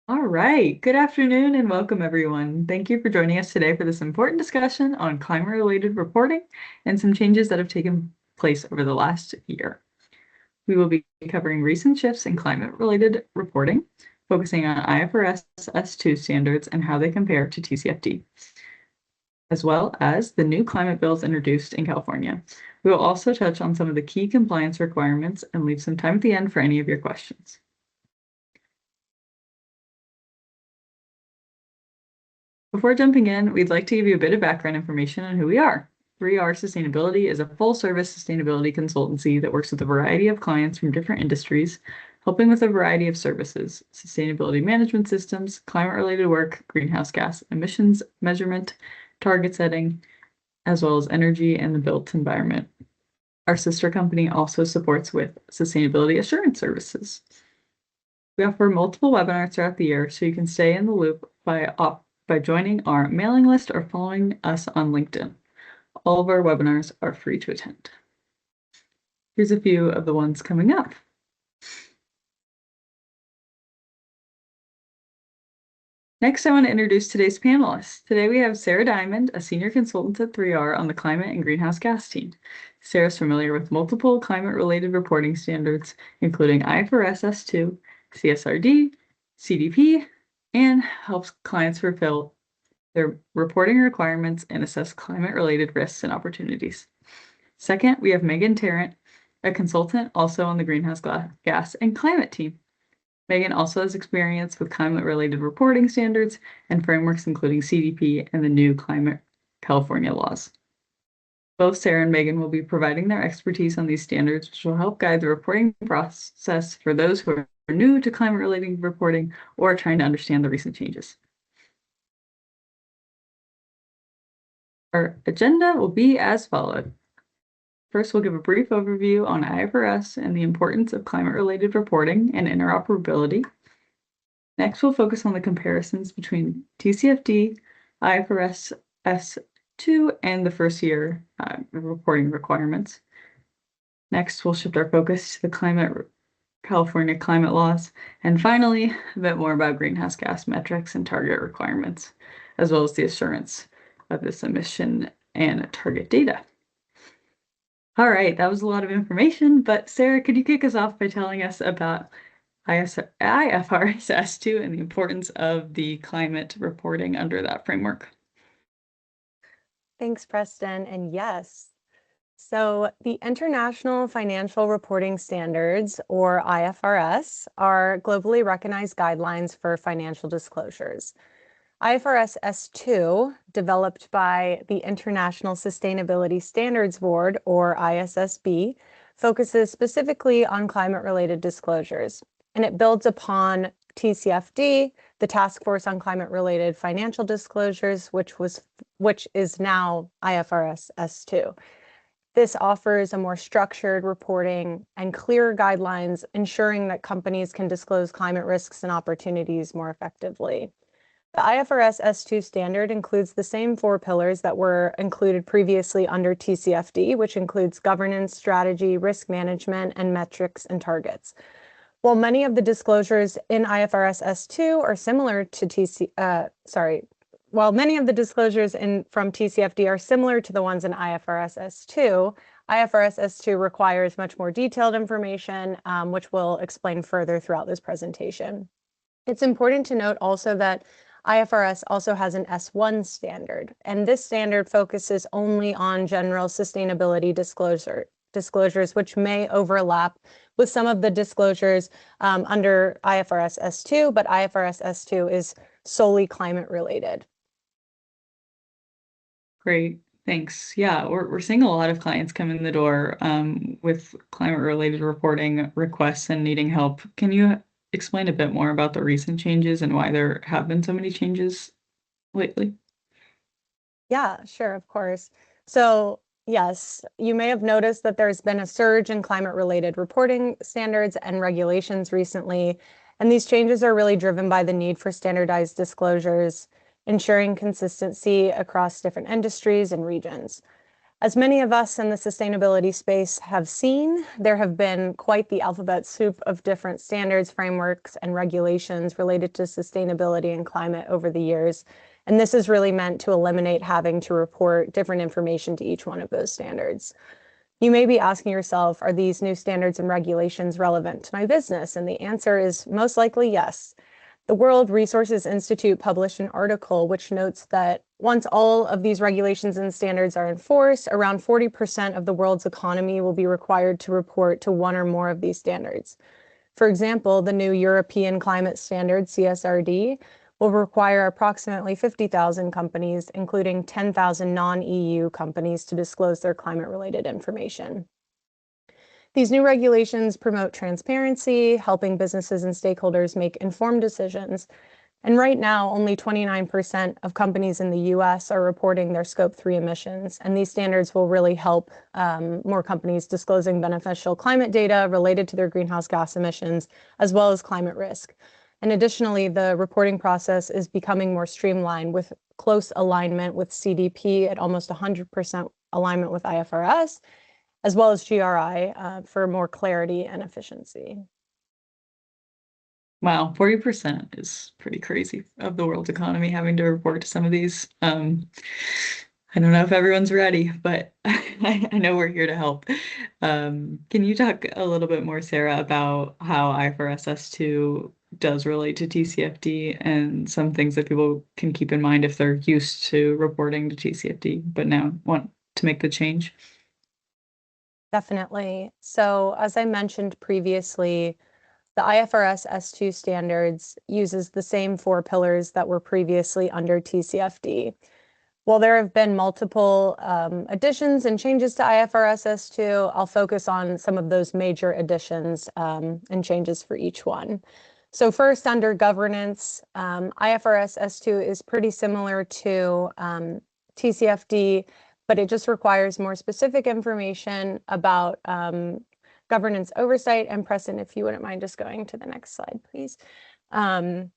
All right. Good afternoon and welcome, everyone. Thank you for joining us today for this important discussion on climate-related reporting and some changes that have taken place over the last year. We will be covering recent shifts in climate-related reporting, focusing on IFRS S2 standards and how they compare to TCFD, as well as the new climate bills introduced in California. We will also touch on some of the key compliance requirements and leave some time at the end for any of your questions. Before jumping in, we'd like to give you a bit of background information on who we are. 3R Sustainability is a full-service sustainability consultancy that works with a variety of clients from different industries, helping with a variety of services: sustainability management systems, climate-related work, greenhouse gas emissions measurement, target setting, as well as energy and the built environment. Our sister company also supports with sustainability assurance services. We offer multiple webinars throughout the year, so you can stay in the loop by joining our mailing list or following us on LinkedIn. All of our webinars are free to attend. Here's a few of the ones coming up. Next, I want to introduce today's panelists. Today we have Sara Diamond, a senior consultant at 3R on the climate and greenhouse gas team. Sara's familiar with multiple climate-related reporting standards, including IFRS S2, CSRD, CDP, and helps clients fulfill their reporting requirements and assess climate-related risks and opportunities. Second, we have Megan Tarrant, a consultant also on the greenhouse gas and climate team. Megan also has experience with climate-related reporting standards and frameworks, including CDP and the new climate California laws. Both Sara and Megan will be providing their expertise on these standards, which will help guide the reporting process for those who are new to climate-related reporting or are trying to understand the recent changes. Our agenda will be as followed. First, we'll give a brief overview on IFRS and the importance of climate-related reporting and interoperability. Next, we'll focus on the comparisons between TCFD, IFRS S2, and the first year reporting requirements. Next, we'll shift our focus to the California climate laws. And finally, a bit more about greenhouse gas metrics and target requirements, as well as the assurance of this emission and target data. All right, that was a lot of information, but Sara, could you kick us off by telling us about IFRS S2 and the importance of the climate reporting under that framework? Thanks, Preston. And yes, so the International Financial Reporting Standards, or IFRS, are globally recognized guidelines for financial disclosures. IFRS S2, developed by the International Sustainability Standards Board, or ISSB, focuses specifically on climate-related disclosures, and it builds upon TCFD, the Task Force on Climate-Related Financial Disclosures, which is now IFRS S2. This offers a more structured reporting and clearer guidelines, ensuring that companies can disclose climate risks and opportunities more effectively. The IFRS S2 standard includes the same 4 pillars that were included previously under TCFD, which includes governance, strategy, risk management, and metrics and targets. While many of the disclosures in IFRS S2 are similar to while many of the disclosures from TCFD are similar to the ones in IFRS S2, IFRS S2 requires much more detailed information, which we'll explain further throughout this presentation. It's important to note also that IFRS also has an S1 standard, and this standard focuses only on general sustainability disclosures, which may overlap with some of the disclosures under IFRS S2, but IFRS S2 is solely climate related. Great, thanks. Yeah, we're seeing a lot of clients come in the door with climate-related reporting requests and needing help. Can you explain a bit more about the recent changes and why there have been so many changes lately? Yeah, sure, of course. So yes, you may have noticed that there's been a surge in climate-related reporting standards and regulations recently, and these changes are really driven by the need for standardized disclosures, ensuring consistency across different industries and regions. As many of us in the sustainability space have seen, there have been quite the alphabet soup of different standards, frameworks, and regulations related to sustainability and climate over the years. And this is really meant to eliminate having to report different information to each one of those standards. You may be asking yourself, are these new standards and regulations relevant to my business? And the answer is most likely yes. The World Resources Institute published an article which notes that once all of these regulations and standards are enforced, around 40% of the world's economy will be required to report to one or more of these standards. For example, the new European Climate Standard, CSRD, will require approximately 50,000 companies, including 10,000 non-EU companies, to disclose their climate-related information. These new regulations promote transparency, helping businesses and stakeholders make informed decisions. And right now, only 29% of companies in the US are reporting their Scope 3 emissions. And these standards will really help more companies disclosing beneficial climate data related to their greenhouse gas emissions, as well as climate risk. And additionally, the reporting process is becoming more streamlined with close alignment with CDP at almost 100% alignment with IFRS, as well as GRI for more clarity and efficiency. Wow, 40% is pretty crazy of the world's economy having to report to some of these. I don't know if everyone's ready, but I know we're here to help. Can you talk a little bit more, Sarah, about how IFRS S2 does relate to TCFD and some things that people can keep in mind if they're used to reporting to TCFD, but now want to make the change? Definitely. So as I mentioned previously, the IFRS S2 standards uses the same 4 pillars that were previously under TCFD. While there have been multiple additions and changes to IFRS S2, I'll focus on some of those major additions and changes for each one. So first, under governance, IFRS S2 is pretty similar to TCFD, but it just requires more specific information about governance oversight. And Preston, if you wouldn't mind just going to the next slide, please. Talks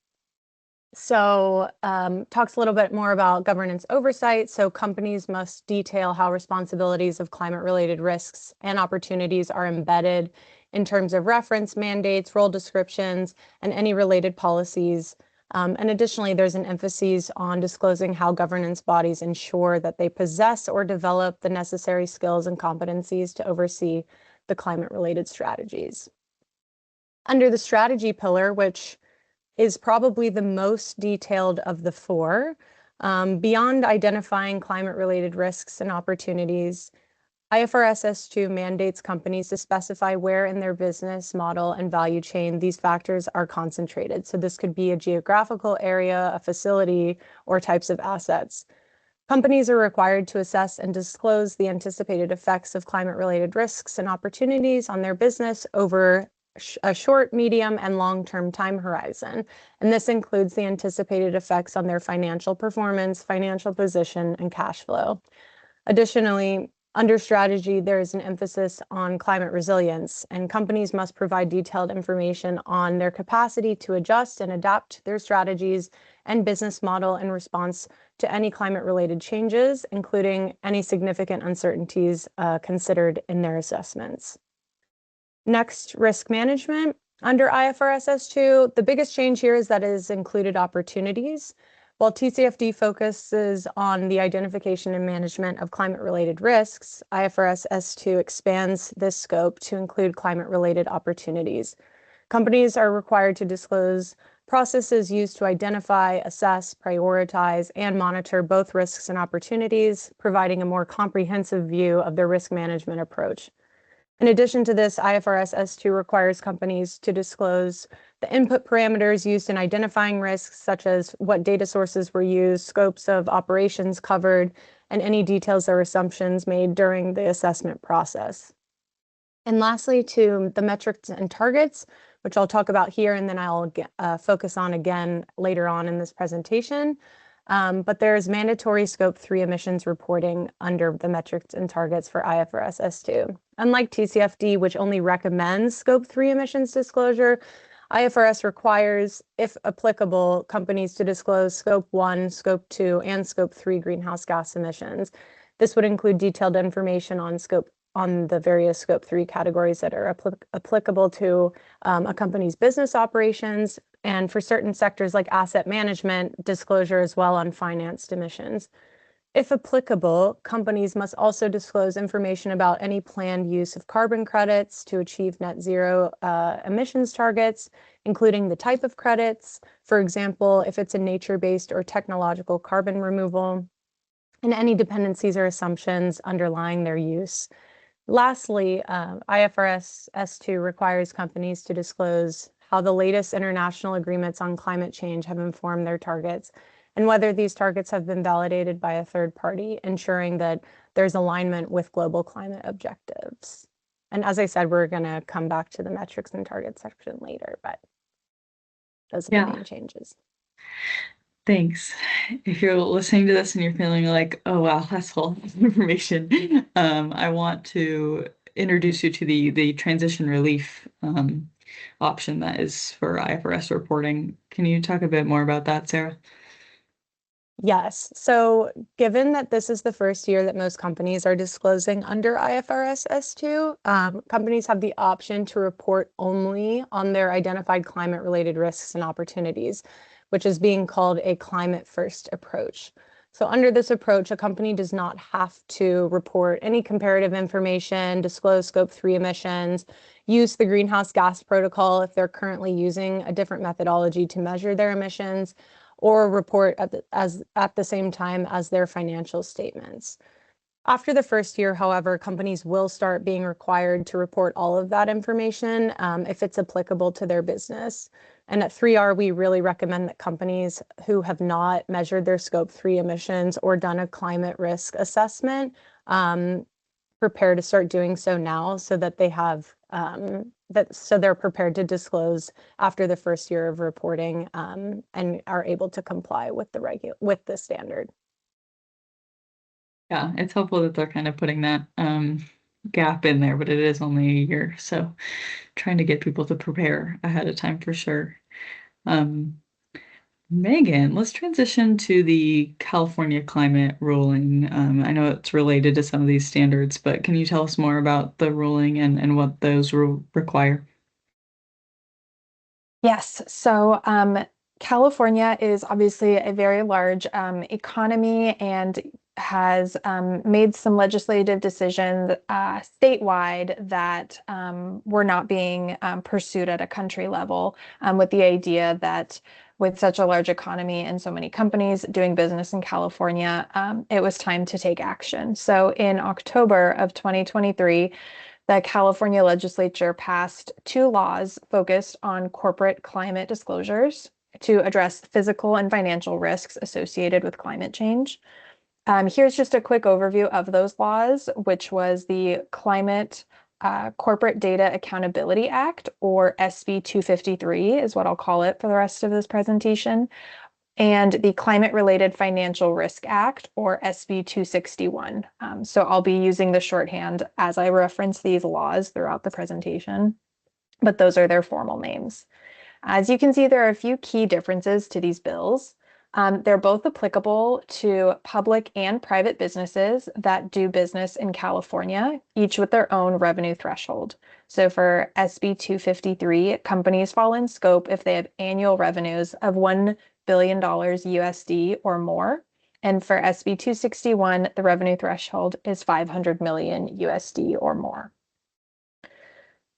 a little bit more about governance oversight. So companies must detail how responsibilities of climate-related risks and opportunities are embedded in terms of reference, mandates, role descriptions, and any related policies. And additionally, there's an emphasis on disclosing how governance bodies ensure that they possess or develop the necessary skills and competencies to oversee the climate-related strategies. Under the strategy pillar, which is probably the most detailed of the 4, beyond identifying climate-related risks and opportunities, IFRS S2 mandates companies to specify where in their business model and value chain these factors are concentrated. So this could be a geographical area, a facility, or types of assets. Companies are required to assess and disclose the anticipated effects of climate-related risks and opportunities on their business over a short, medium, and long-term time horizon. And this includes the anticipated effects on their financial performance, financial position, and cash flow. Additionally, under strategy, there is an emphasis on climate resilience, and companies must provide detailed information on their capacity to adjust and adapt their strategies and business model in response to any climate-related changes, including any significant uncertainties considered in their assessments. Next, risk management. Under IFRS S2, the biggest change here is that it has included opportunities. While TCFD focuses on the identification and management of climate-related risks, IFRS S2 expands this scope to include climate-related opportunities. Companies are required to disclose processes used to identify, assess, prioritize, and monitor both risks and opportunities, providing a more comprehensive view of their risk management approach. In addition to this, IFRS S2 requires companies to disclose the input parameters used in identifying risks, such as what data sources were used, scopes of operations covered, and any details or assumptions made during the assessment process. And lastly, to the metrics and targets, which I'll talk about here, and then I'll focus on again later on in this presentation. But there's mandatory Scope 3 emissions reporting under the metrics and targets for IFRS S2. Unlike TCFD, which only recommends Scope 3 emissions disclosure, IFRS requires, if applicable, companies to disclose Scope 1, Scope 2, and Scope 3 greenhouse gas emissions. This would include detailed information on the various Scope 3 categories that are applicable to a company's business operations, and for certain sectors like asset management, disclosure as well on financed emissions. If applicable, companies must also disclose information about any planned use of carbon credits to achieve net zero emissions targets, including the type of credits, for example, if it's a nature-based or technological carbon removal, and any dependencies or assumptions underlying their use. Lastly, IFRS S2 requires companies to disclose how the latest international agreements on climate change have informed their targets and whether these targets have been validated by a third party, ensuring that there's alignment with global climate objectives. And as I said, we're going to come back to the metrics and targets section later, but those are the main changes. Thanks. If you're listening to this and you're feeling like, oh wow, that's a lot of information, I want to introduce you to the transition relief option that is for IFRS reporting. Can you talk a bit more about that, Sarah? Yes. So given that this is the first year that most companies are disclosing under IFRS S2, companies have the option to report only on their identified climate-related risks and opportunities, which is being called a climate-first approach. So under this approach, a company does not have to report any comparative information, disclose Scope 3 emissions, use the greenhouse gas protocol if they're currently using a different methodology to measure their emissions, or report at the same time as their financial statements. After the first year, however, companies will start being required to report all of that information if it's applicable to their business. And at 3R, we really recommend that companies who have not measured their Scope 3 emissions or done a climate risk assessment prepare to start doing so now, so that they have so they're prepared to disclose after the first year of reporting and are able to comply with the standard. Yeah, it's helpful that they're kind of putting that gap in there, but it is only a year, so trying to get people to prepare ahead of time for sure. Megan, let's transition to the California climate ruling. I know it's related to some of these standards, but can you tell us more about the ruling and what those require? Yes, so California is obviously a very large economy and has made some legislative decisions statewide that were not being pursued at a country level, with the idea that with such a large economy and so many companies doing business in California, it was time to take action. So in October of 2023, the California legislature passed 2 laws focused on corporate climate disclosures to address physical and financial risks associated with climate change. Here's just a quick overview of those laws, which was the Climate Corporate Data Accountability Act, or SB 253 is what I'll call it for the rest of this presentation, and the Climate Related Financial Risk Act, or SB 261. So I'll be using the shorthand as I reference these laws throughout the presentation, but those are their formal names. As you can see, there are a few key differences to these bills. They're both applicable to public and private businesses that do business in California, each with their own revenue threshold. So for SB 253, companies fall in scope if they have annual revenues of $1 billion USD or more. And for SB 261, the revenue threshold is 500 million USD or more.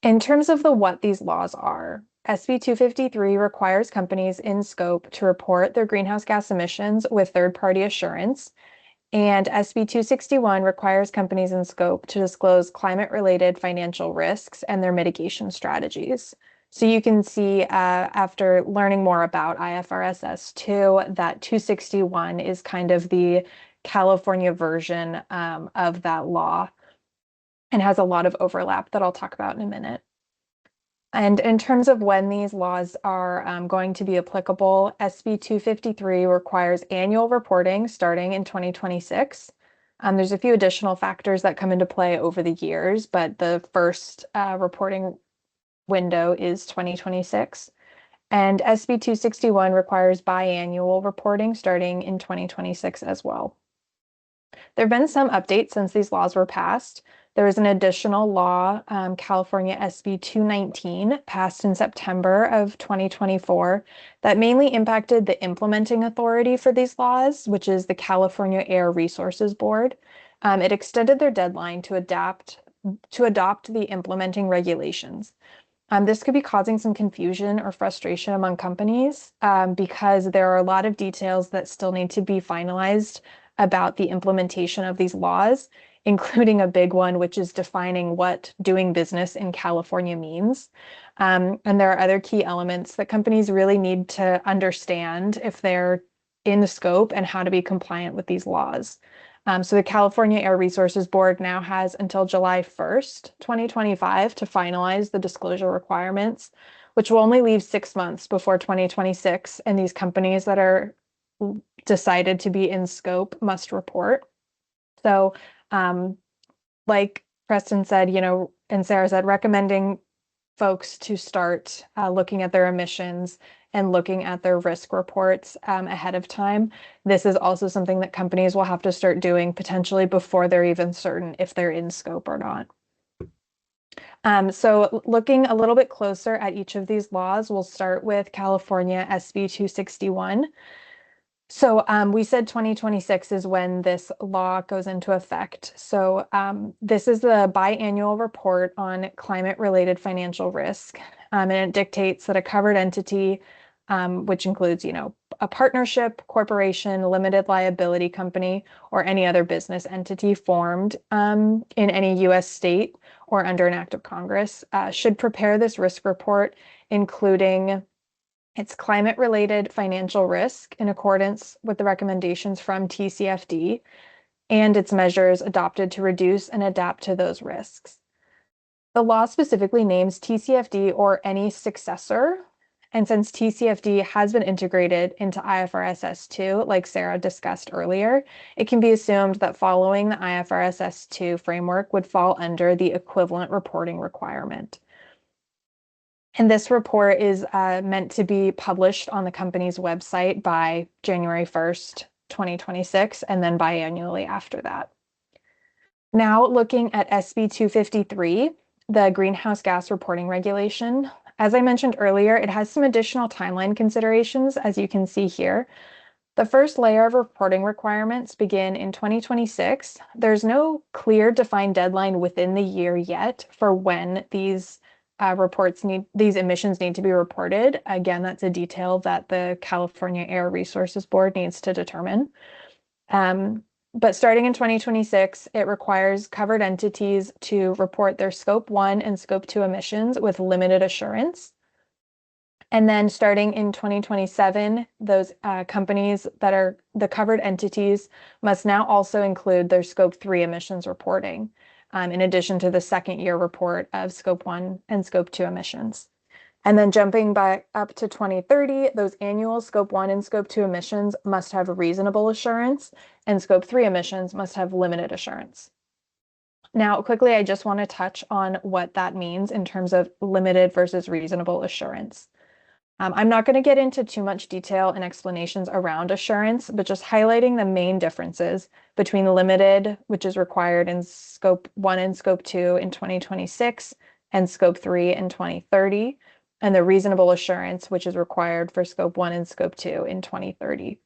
In terms of what these laws are, SB 253 requires companies in scope to report their greenhouse gas emissions with third-party assurance, and SB 261 requires companies in scope to disclose climate-related financial risks and their mitigation strategies. So you can see after learning more about IFRS S2 that 261 is kind of the California version of that law and has a lot of overlap that I'll talk about in a minute. And in terms of when these laws are going to be applicable, SB 253 requires annual reporting starting in 2026. There's a few additional factors that come into play over the years, but the first reporting window is 2026. And SB 261 requires biannual reporting starting in 2026 as well. There have been some updates since these laws were passed. There was an additional law, California SB 219, passed in September of 2024, that mainly impacted the implementing authority for these laws, which is the California Air Resources Board. It extended their deadline to adopt the implementing regulations. This could be causing some confusion or frustration among companies because there are a lot of details that still need to be finalized about the implementation of these laws, including a big one, which is defining what doing business in California means. And there are other key elements that companies really need to understand if they're in the scope and how to be compliant with these laws. So the California Air Resources Board now has until July 1st, 2025 to finalize the disclosure requirements, which will only leave 6 months before 2026. And these companies that are decided to be in scope must report. So like Preston said, and Sarah said, recommending folks to start looking at their emissions and looking at their risk reports ahead of time. This is also something that companies will have to start doing potentially before they're even certain if they're in scope or not. So looking a little bit closer at each of these laws, we'll start with California SB 261. So we said 2026 is when this law goes into effect. So this is the biannual report on climate-related financial risk, and it dictates that a covered entity, which includes, a partnership, corporation, limited liability company, or any other business entity formed in any U.S. state or under an act of Congress, should prepare this risk report, including its climate-related financial risk in accordance with the recommendations from TCFD and its measures adopted to reduce and adapt to those risks. The law specifically names TCFD or any successor, and since TCFD has been integrated into IFRS S2, like Sara discussed earlier, it can be assumed that following the IFRS S2 framework would fall under the equivalent reporting requirement. And this report is meant to be published on the company's website by January 1st, 2026, and then biannually after that. Now looking at SB 253, the greenhouse gas reporting regulation. As I mentioned earlier, it has some additional timeline considerations, as you can see here. The first layer of reporting requirements begin in 2026. There's no clear defined deadline within the year yet for when these emissions need to be reported. Again, that's a detail that the California Air Resources Board needs to determine. But starting in 2026, it requires covered entities to report their Scope 1 and Scope 2 emissions with limited assurance. And then starting in 2027, those companies that are the covered entities must now also include their Scope 3 emissions reporting, in addition to the second year report of Scope 1 and Scope 2 emissions. And then jumping back up to 2030, those annual Scope 1 and Scope 2 emissions must have reasonable assurance, and Scope 3 emissions must have limited assurance. Now, quickly, I just want to touch on what that means in terms of limited versus reasonable assurance. I'm not going to get into too much detail and explanations around assurance, but just highlighting the main differences between limited, which is required in Scope 1 and Scope 2 in 2026, and Scope 3 in 2030, and the reasonable assurance, which is required for Scope 1 and Scope 2 in 2030.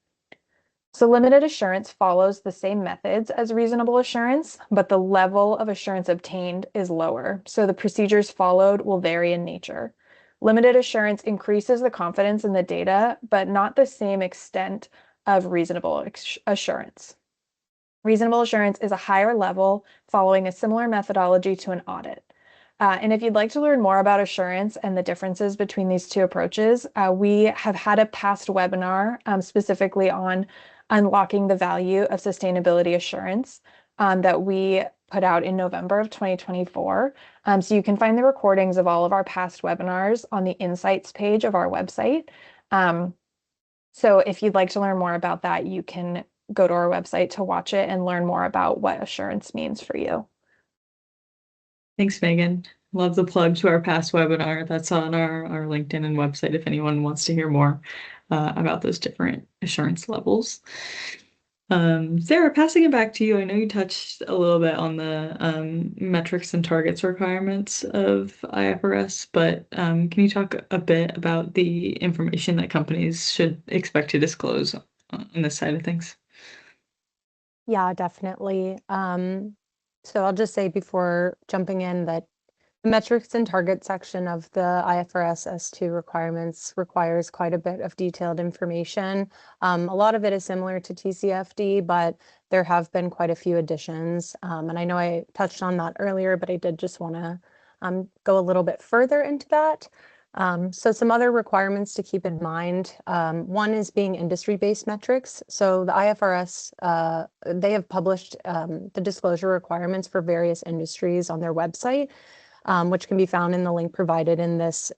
So limited assurance follows the same methods as reasonable assurance, but the level of assurance obtained is lower. So the procedures followed will vary in nature. Limited assurance increases the confidence in the data, but not the same extent of reasonable assurance. Reasonable assurance is a higher level following a similar methodology to an audit. And if you'd like to learn more about assurance and the differences between these two approaches, we have had a past webinar specifically on unlocking the value of sustainability assurance that we put out in November of 2024. So you can find the recordings of all of our past webinars on the Insights page of our website. So if you'd like to learn more about that, you can go to our website to watch it and learn more about what assurance means for you. Thanks, Megan. Love the plug to our past webinar. That's on our LinkedIn and website if anyone wants to hear more about those different assurance levels. Sarah, passing it back to you. I know you touched a little bit on the metrics and targets requirements of IFRS, but can you talk a bit about the information that companies should expect to disclose on this side of things? Yeah, definitely. So I'll just say before jumping in that the metrics and target section of the IFRS S2 requirements requires quite a bit of detailed information. A lot of it is similar to TCFD, but there have been quite a few additions. And I know I touched on that earlier, but I did just want to go a little bit further into that. So some other requirements to keep in mind. One is being industry-based metrics. So the IFRS, they have published the disclosure requirements for various industries on their website, which can be found in the link provided in this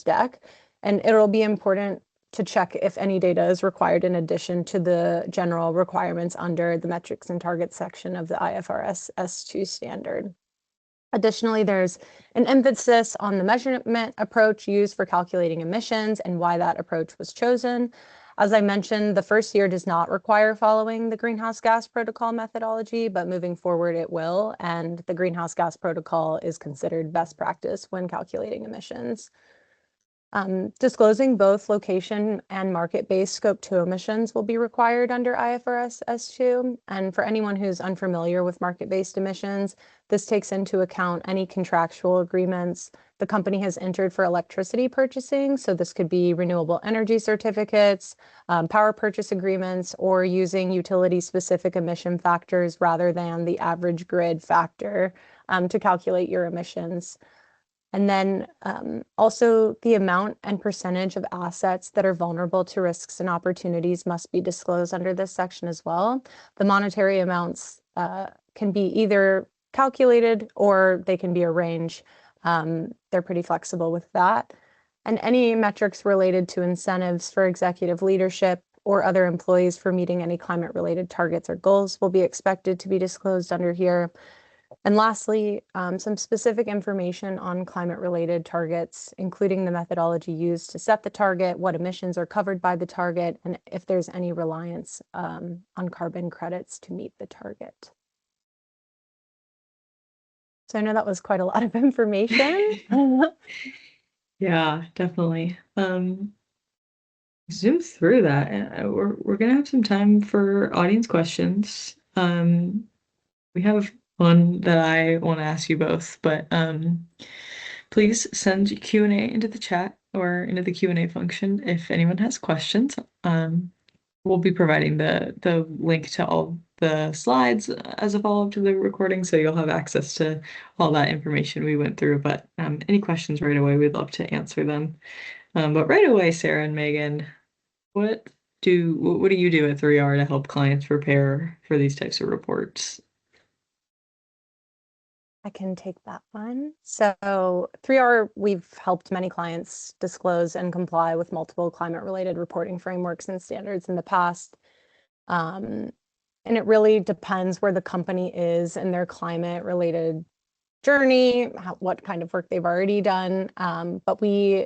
deck. And it'll be important to check if any data is required in addition to the general requirements under the metrics and targets section of the IFRS S2 standard. Additionally, there's an emphasis on the measurement approach used for calculating emissions and why that approach was chosen. As I mentioned, the first year does not require following the greenhouse gas protocol methodology, but moving forward it will, and the greenhouse gas protocol is considered best practice when calculating emissions. Disclosing both location and market-based Scope 2 emissions will be required under IFRS S2. And for anyone who's unfamiliar with market-based emissions, this takes into account any contractual agreements the company has entered for electricity purchasing. So this could be renewable energy certificates, power purchase agreements, or using utility-specific emission factors rather than the average grid factor to calculate your emissions. And then also the amount and percentage of assets that are vulnerable to risks and opportunities must be disclosed under this section as well. The monetary amounts can be either calculated or they can be a range. They're pretty flexible with that. And any metrics related to incentives for executive leadership or other employees for meeting any climate-related targets or goals will be expected to be disclosed under here. And lastly, some specific information on climate-related targets, including the methodology used to set the target, what emissions are covered by the target, and if there's any reliance on carbon credits to meet the target. So I know that was quite a lot of information. Yeah, definitely. Zoom through that. We're gonna have some time for audience questions. We have one that I want to ask you both, but please send Q&A into the chat or into the Q&A function if anyone has questions. We'll be providing the link to all the slides as a follow-up to the recording, so you'll have access to all that information we went through. But any questions right away, we'd love to answer them. But right away, Sarah and Megan, what do you do at 3R to help clients prepare for these types of reports? I can take that one. So 3R, we've helped many clients disclose and comply with multiple climate-related reporting frameworks and standards in the past. And it really depends where the company is in their climate-related journey, what kind of work they've already done. But we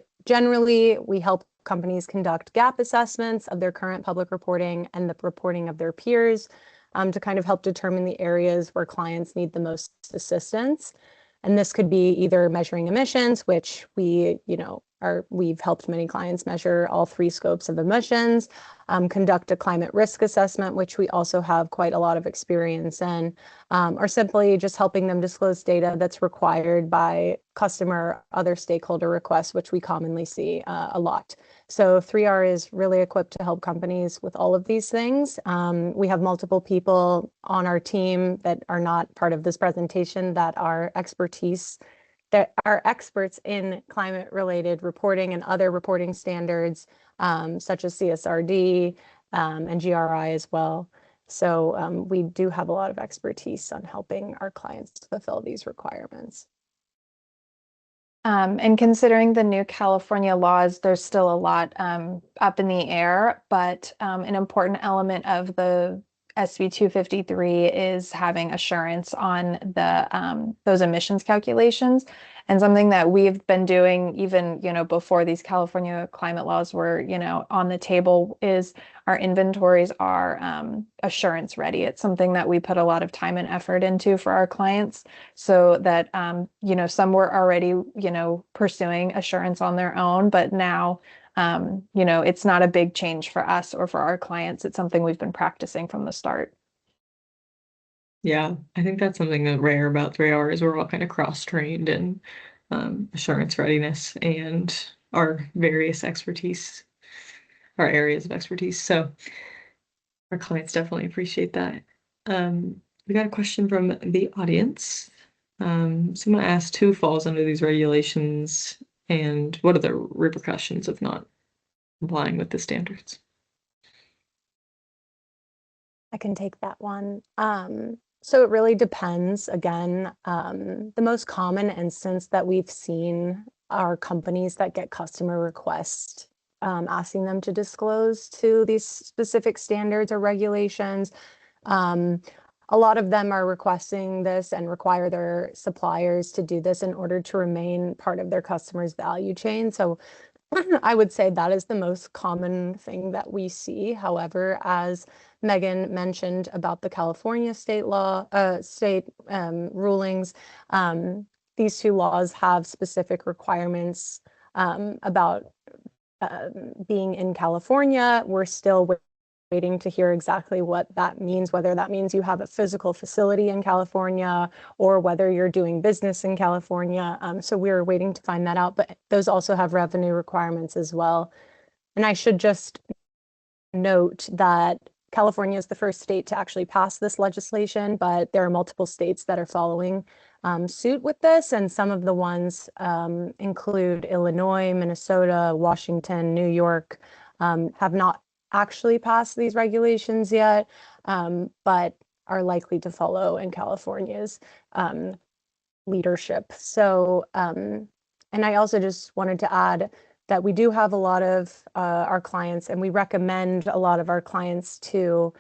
help companies conduct gap assessments of their current public reporting and the reporting of their peers, to kind of help determine the areas where clients need the most assistance. And this could be either measuring emissions, which we've helped many clients measure all 3 scopes of emissions, conduct a climate risk assessment, which we also have quite a lot of experience in, or simply just helping them disclose data that's required by customer, other stakeholder requests, which we commonly see a lot. So 3R is really equipped to help companies with all of these things. We have multiple people on our team that are not part of this presentation that are experts in climate-related reporting and other reporting standards, such as CSRD and GRI as well. So we do have a lot of expertise on helping our clients fulfill these requirements. And considering the new California laws, there's still a lot up in the air, but an important element of the SB 253 is having assurance on the those emissions calculations. And something that we've been doing even, before these California climate laws were, on the table is our inventories are assurance ready. It's something that we put a lot of time and effort into for our clients so that, some were already, pursuing assurance on their own, but now, it's not a big change for us or for our clients. It's something we've been practicing from the start. Yeah, I think that's something that rare about 3R is we're all kind of cross-trained in assurance readiness and our various expertise, our areas of expertise. So our clients definitely appreciate that. We got a question from the audience. Someone asked who falls under these regulations and what are the repercussions of not complying with the standards? I can take that one. So it really depends. Again, the most common instance that we've seen are companies that get customer requests asking them to disclose to these specific standards or regulations. A lot of them are requesting this and require their suppliers to do this in order to remain part of their customers' value chain. So I would say that is the most common thing that we see. However, as Megan mentioned about the California state rulings, these two laws have specific requirements about being in California. We're still waiting to hear exactly what that means, whether that means you have a physical facility in California or whether you're doing business in California. So we're waiting to find that out, but those also have revenue requirements as well. And I should just note that California is the first state to actually pass this legislation, but there are multiple states that are following suit with this. And some of the ones include Illinois, Minnesota, Washington, New York, have not actually passed these regulations yet, but are likely to follow in California's leadership. So, and I also just wanted to add that we do have a lot of our clients, and we recommend a lot of our clients to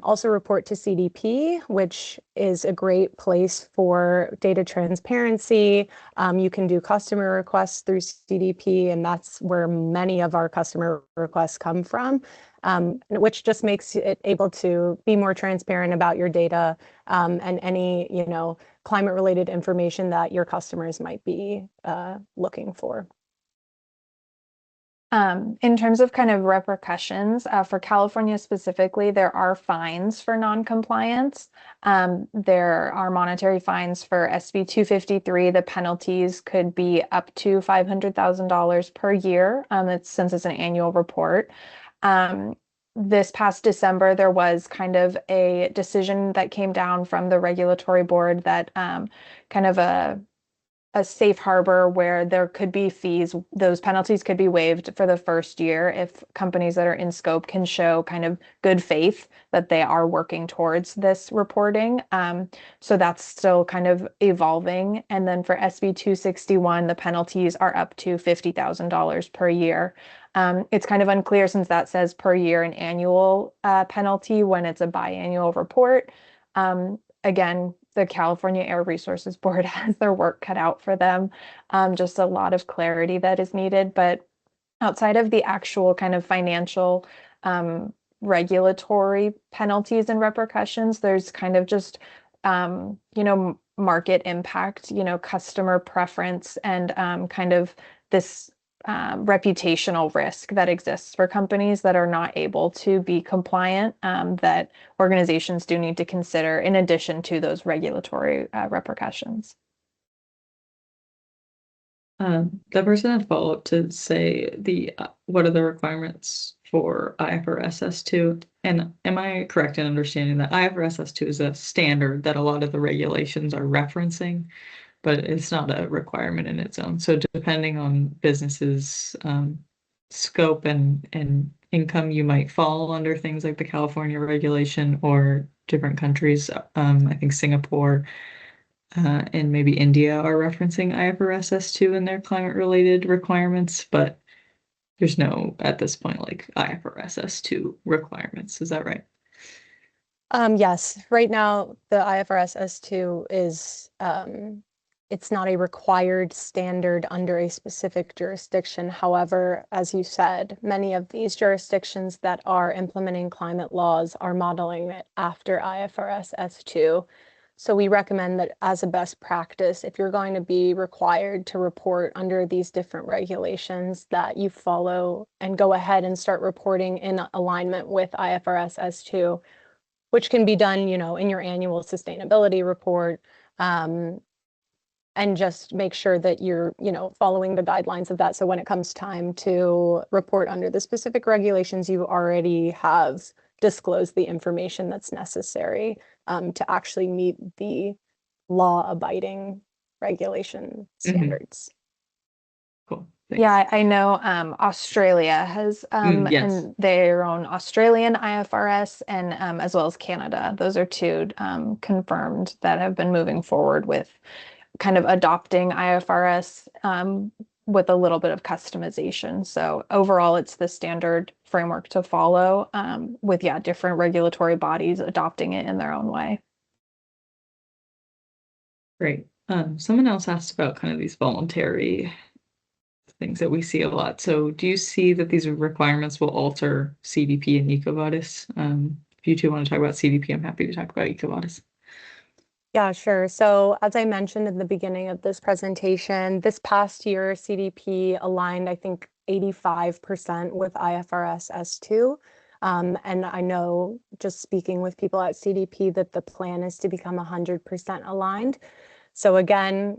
also report to CDP, which is a great place for data transparency. You can do customer requests through CDP, and that's where many of our customer requests come from, which just makes it able to be more transparent about your data and any, climate-related information that your customers might be looking for. In terms of kind of repercussions, for California specifically, there are fines for non-compliance. There are monetary fines for SB 253. The penalties could be up to $500,000 per year. Since it's an annual report. This past December, there was kind of a decision that came down from the regulatory board that kind of a safe harbor where there could be fees. Those penalties could be waived for the first year if companies that are in scope can show kind of good faith that they are working towards this reporting. So that's still kind of evolving. And then for SB 261, the penalties are up to $50,000 per year. It's kind of unclear since that says per year an annual penalty when it's a biannual report. Again, the California Air Resources Board has their work cut out for them. Just a lot of clarity that is needed. But outside of the actual kind of financial regulatory penalties and repercussions, there's kind of just, market impact, customer preference and kind of this reputational risk that exists for companies that are not able to be compliant, that organizations do need to consider in addition to those regulatory repercussions. The person had follow up to say what are the requirements for IFRS S2? And am I correct in understanding that IFRS S2 is a standard that a lot of the regulations are referencing, but it's not a requirement in its own. So depending on businesses' scope and income, you might fall under things like the California regulation or different countries. I think Singapore and maybe India are referencing IFRS S2 in their climate-related requirements, but there's no, at this point, like IFRS S2 requirements. Is that right? Yes, right now the IFRS S2 is it's not a required standard under a specific jurisdiction. However, as you said, many of these jurisdictions that are implementing climate laws are modeling it after IFRS S2. So we recommend that as a best practice, if you're going to be required to report under these different regulations, that you follow and go ahead and start reporting in alignment with IFRS S2, which can be done, in your annual sustainability report, and just make sure that you're, following the guidelines of that. So when it comes time to report under the specific regulations, you already have disclosed the information that's necessary to actually meet the law-abiding regulation standards. Cool. Thanks. Yeah, I know Australia has Yes. and their own Australian IFRS and as well as Canada. Those are two confirmed that have been moving forward with kind of adopting IFRS with a little bit of customization. So overall, it's the standard framework to follow with different regulatory bodies adopting it in their own way. Great. Someone else asked about kind of these voluntary things that we see a lot. So do you see that these requirements will alter CDP and EcoVadis? If you two want to talk about CDP, I'm happy to talk about EcoVadis. Yeah, sure. So as I mentioned in the beginning of this presentation, this past year, CDP aligned, I think, 85% with IFRS S2. And I know, just speaking with people at CDP, that the plan is to become 100% aligned. So again,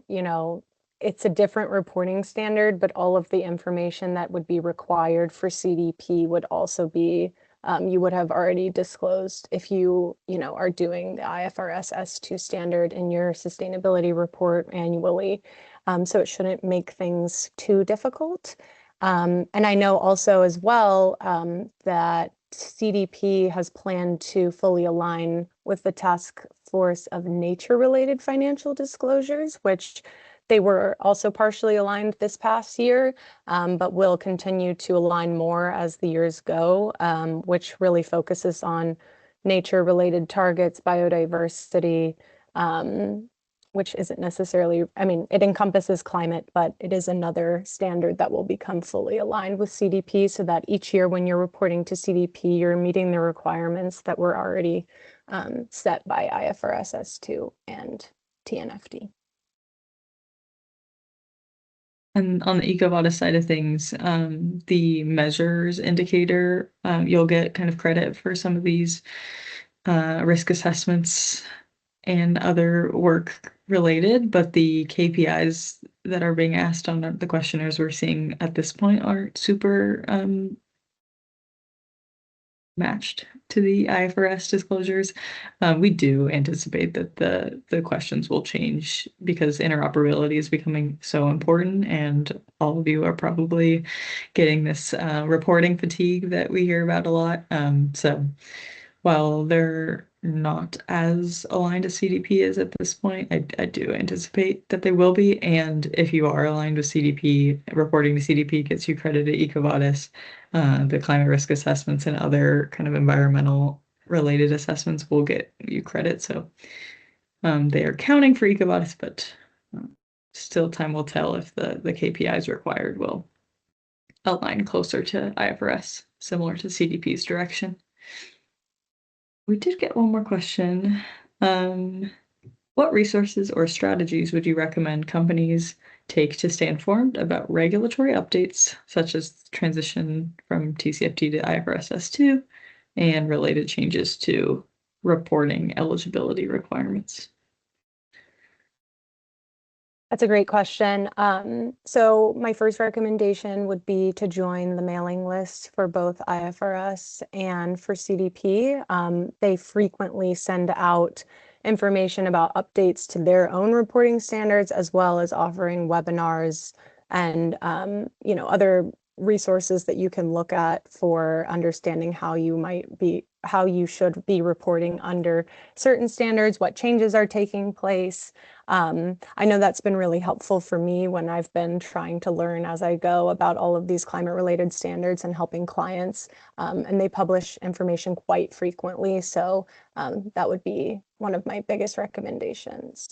it's a different reporting standard, but all of the information that would be required for CDP would also be you would have already disclosed if you are doing the IFRS S2 standard in your sustainability report annually. So it shouldn't make things too difficult. And I know also as well that CDP has planned to fully align with the Task Force of Nature-related financial disclosures, which they were also partially aligned this past year, but will continue to align more as the years go, which really focuses on nature-related targets, biodiversity, which isn't necessarily, it encompasses climate, but it is another standard that will become fully aligned with CDP so that each year when you're reporting to CDP, you're meeting the requirements that were already set by IFRS S2 and TNFD. And on the EcoVadis side of things, the measures indicator, you'll get kind of credit for some of these risk assessments and other work related, but the KPIs that are being asked on the questionnaires we're seeing at this point aren't super matched to the IFRS disclosures. We do anticipate that the questions will change because interoperability is becoming so important, and all of you are probably getting this reporting fatigue that we hear about a lot. So while they're not as aligned as CDP is at this point, I do anticipate that they will be. And if you are aligned with CDP, reporting to CDP gets you credit at EcoVadis. The climate risk assessments and other kind of environmental related assessments will get you credit. So they are counting for EcoVadis, but still time will tell if the KPIs required will align closer to IFRS, similar to CDP's direction. We did get one more question. What resources or strategies would you recommend companies take to stay informed about regulatory updates, such as transition from TCFD to IFRS S2 and related changes to reporting eligibility requirements? That's a great question. So my first recommendation would be to join the mailing list for both IFRS and for CDP. They frequently send out information about updates to their own reporting standards, as well as offering webinars and other resources that you can look at for understanding how you should be reporting under certain standards, what changes are taking place. I know that's been really helpful for me when I've been trying to learn as I go about all of these climate related standards and helping clients. And they publish information quite frequently. So that would be one of my biggest recommendations.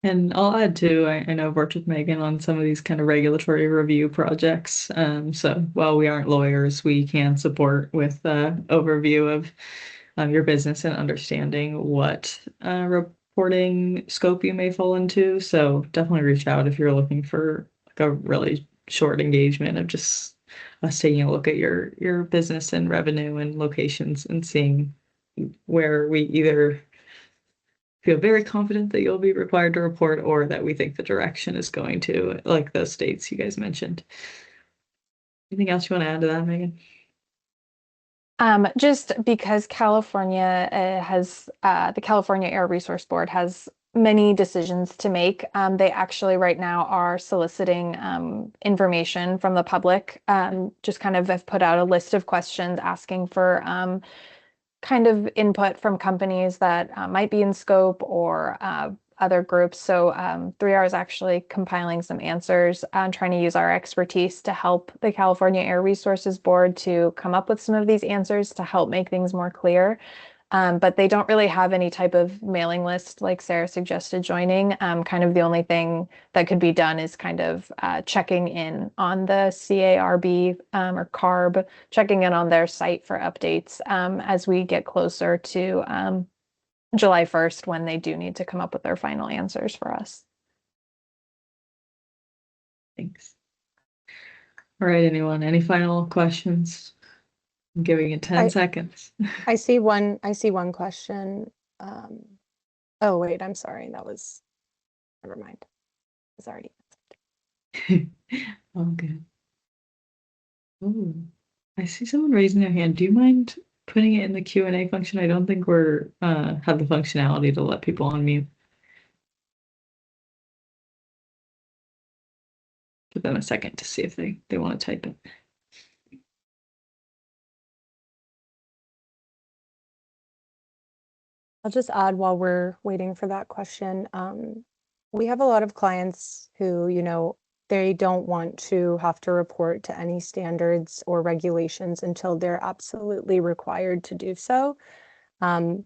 And I'll add too, I know I've worked with Megan on some of these kind of regulatory review projects. So while we aren't lawyers, we can support with overview of your business and understanding what reporting scope you may fall into. So definitely reach out if you're looking for like a really short engagement of just us taking a look at your business and revenue and locations and seeing where we either feel very confident that you'll be required to report or that we think the direction is going to, like those states you guys mentioned. Anything else you want to add to that, Megan? Just because California has the California Air Resource Board has many decisions to make. They actually right now are soliciting information from the public. Just kind of have put out a list of questions asking for kind of input from companies that might be in scope or other groups. So 3R is actually compiling some answers and trying to use our expertise to help the California Air Resources Board to come up with some of these answers to help make things more clear. But they don't really have any type of mailing list like Sara suggested joining. Kind of the only thing that could be done is kind of checking in on the CARB or CARB, checking in on their site for updates as we get closer to July 1st when they do need to come up with their final answers for us. Thanks. All right, anyone, any final questions? I'm giving it 10 seconds. I see one question. Oh wait, I'm sorry. Never mind. It's already All good. Oh, I see someone raising their hand. Do you mind putting it in the Q&A function? I don't think we're have the functionality to let people unmute. Give them a second to see if they want to type it. I'll just add while we're waiting for that question. We have a lot of clients who, they don't want to have to report to any standards or regulations until they're absolutely required to do so,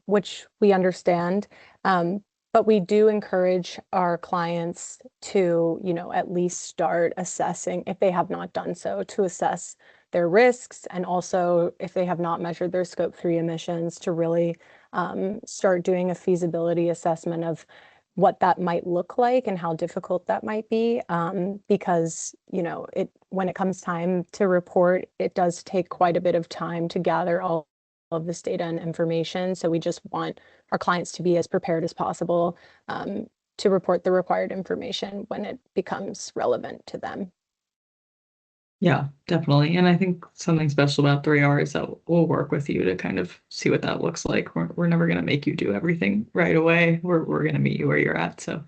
which we understand. But we do encourage our clients to, at least start assessing, if they have not done so, to assess their risks, and also if they have not measured their scope 3 emissions, to really start doing a feasibility assessment of what that might look like and how difficult that might be, because when it comes time to report, it does take quite a bit of time to gather all of this data and information. So we just want our clients to be as prepared as possible to report the required information when it becomes relevant to them. Yeah, definitely. And I think something special about 3R is that we'll work with you to kind of see what that looks like. We're never going to make you do everything right away. We're going to meet you where you're at. So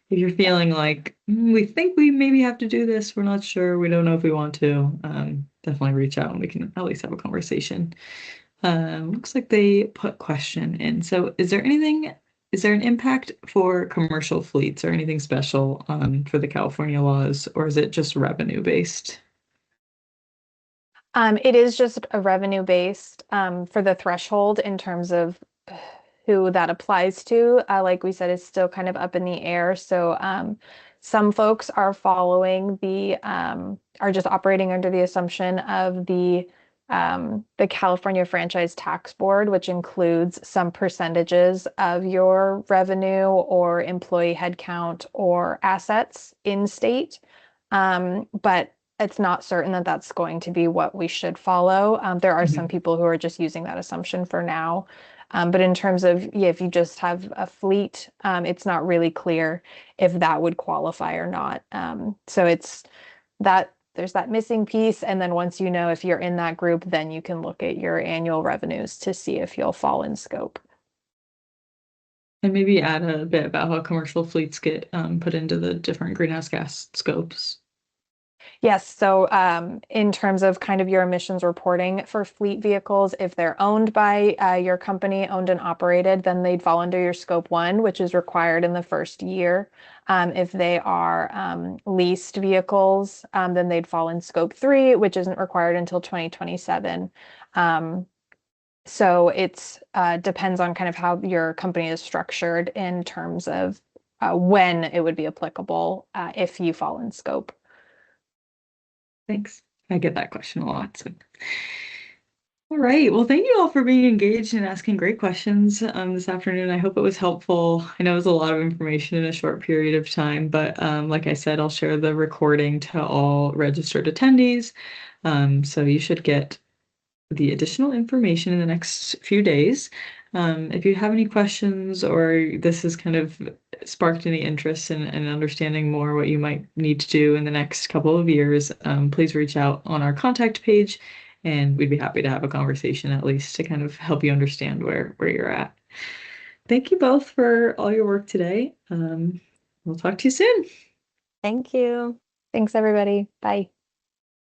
if you're feeling like we think we maybe have to do this, we're not sure, we don't know if we want to, definitely reach out and we can at least have a conversation. Looks like they put question in. So is there an impact for commercial fleets or anything special for the California laws, or is it just revenue based? It is just a revenue based for the threshold in terms of who that applies to. Like we said, it's still kind of up in the air. So some folks are are just operating under the assumption of the California Franchise Tax Board, which includes some percentages of your revenue or employee headcount or assets in state. But it's not certain that that's going to be what we should follow. There are some people who are just using that assumption for now. But in terms of, if you just have a fleet, it's not really clear if that would qualify or not. So there's that missing piece. And then once you know if you're in that group, then you can look at your annual revenues to see if you'll fall in scope. And maybe add a bit about how commercial fleets get put into the different greenhouse gas scopes. Yes, so in terms of kind of your emissions reporting for fleet vehicles, if they're owned by your company, owned and operated, then they'd fall under your scope 1, which is required in the first year. If they are leased vehicles, then they'd fall in scope 3, which isn't required until 2027. So it's depends on kind of how your company is structured in terms of when it would be applicable if you fall in scope. Thanks. I get that question a lot. So. All right. Well, thank you all for being engaged and asking great questions this afternoon. I hope it was helpful. I know it was a lot of information in a short period of time, but like I said, I'll share the recording to all registered attendees. So you should get the additional information in the next few days. If you have any questions or this has kind of sparked any interest in understanding more what you might need to do in the next couple of years, please reach out on our contact page and we'd be happy to have a conversation at least to kind of help you understand where you're at. Thank you both for all your work today. We'll talk to you soon. Thank you. Thanks, everybody. Bye.